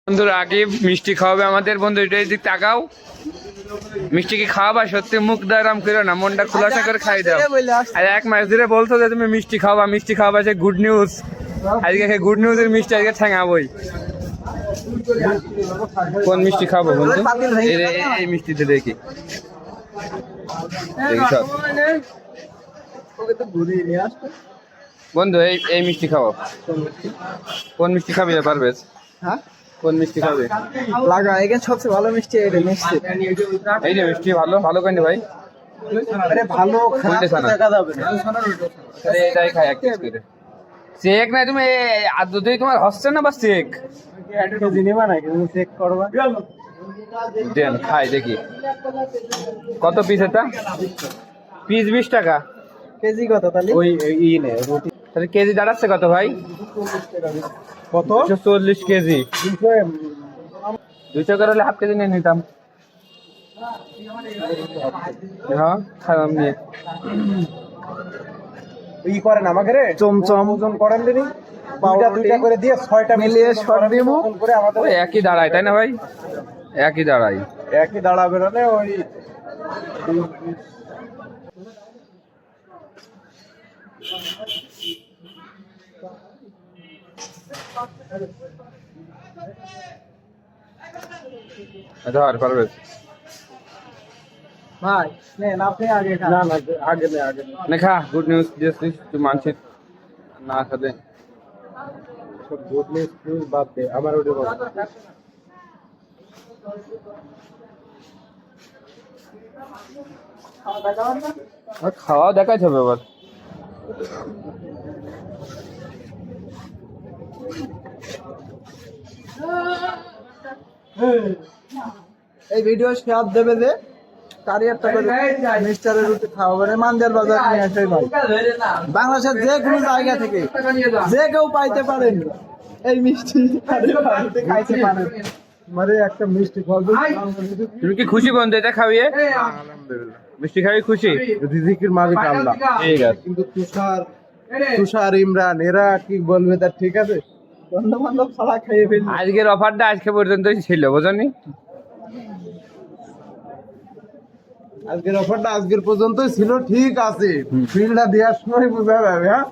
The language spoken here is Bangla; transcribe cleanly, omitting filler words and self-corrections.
বন্ধুরা আগে মিষ্টি খাওয়াবে আমাদের বন্ধু, এটা দিক তাকাও। মিষ্টি কি খাওয়াবা? সত্যি মুখ দারাম করো না, মনটা খোলাসা করে খাই দাও। আর 1 মাস ধরে বলছো যে তুমি মিষ্টি খাওয়াবা, সে গুড নিউজ। আজকে গুড নিউজের মিষ্টি আজকে ঠেঙাবই। কোন মিষ্টি খাবো বন্ধু? এই মিষ্টিতে দেখি সব বন্ধু, এই মিষ্টি খাবো। কোন মিষ্টি খাবি পারবে? হ্যাঁ, কোন মিষ্টি খাবে? লাগা এখানে সবচেয়ে ভালো মিষ্টি এটা মিষ্টি। এই যে মিষ্টি ভালো কেন ভাই? আরে ভালো খারাপ দেখা যাবে না। আরে এটাই খাই এক কেজি করে। চেক না তুমি আর দুধই তোমার হচ্ছে না, বা চেক কেজি নেবা না, কিন্তু চেক করবা। দেন খাই দেখি কত পিস এটা। পিস 20 টাকা। কেজি কত তাহলে? ওই ই নে রুটি। তাহলে কেজি দাঁড়াচ্ছে কত ভাই? কত? 140 কেজি। 200 করে হলে হাফ কেজি নিয়ে নিতাম। হ্যাঁ খারাপ নিয়ে ই করেন আমাকে রে, চমচম ওজন করেন দিনি। দুইটা করে দিয়ে 6টা মিলিয়ে শর্ট দিমু করে আমাদের ওই একই দাঁড়ায়, তাই না ভাই? একই দাঁড়ায়। একই দাঁড়াবে না ওই। ধর পারবে ভাই নেন আপনি আগে খান। না না আগে না খা। গুড নিউজ দিয়েছিস তুই মানছিস না খেলে। সব গুড নিউজ বাদ দে, আমার ওটা বল। খাওয়া দেখাইতে হবে এবার। এই ভিডিও শেয়ার দেবে যে তারই একটা করে মিক্সচারের রুটি খাওয়াবে না, মানজার বাজার নিয়ে আসে ভাই। বাংলাদেশের যে কোনো জায়গা থেকে যে কেউ পাইতে পারেন এই মিষ্টি খাইতে পারেন। মানে একটা মিষ্টি ফল। তুমি কি খুশি বন্ধু এটা খাইয়ে? আলহামদুলিল্লাহ, মিষ্টি খাই খুশি। রিজিকের মালিক আল্লাহ। ঠিক আছে। কিন্তু তুষার ইমরান এরা কি বলবে তার ঠিক আছে? বন্ধু বান্ধব সারা খেয়ে ফেলবে। আজকের অফারটা আজকে পর্যন্তই ছিল, বোঝনি? আজকের অফারটা আজকের পর্যন্তই ছিল, ঠিক আছে। বিলটা দেওয়ার সময় বোঝা যাবে। হ্যাঁ।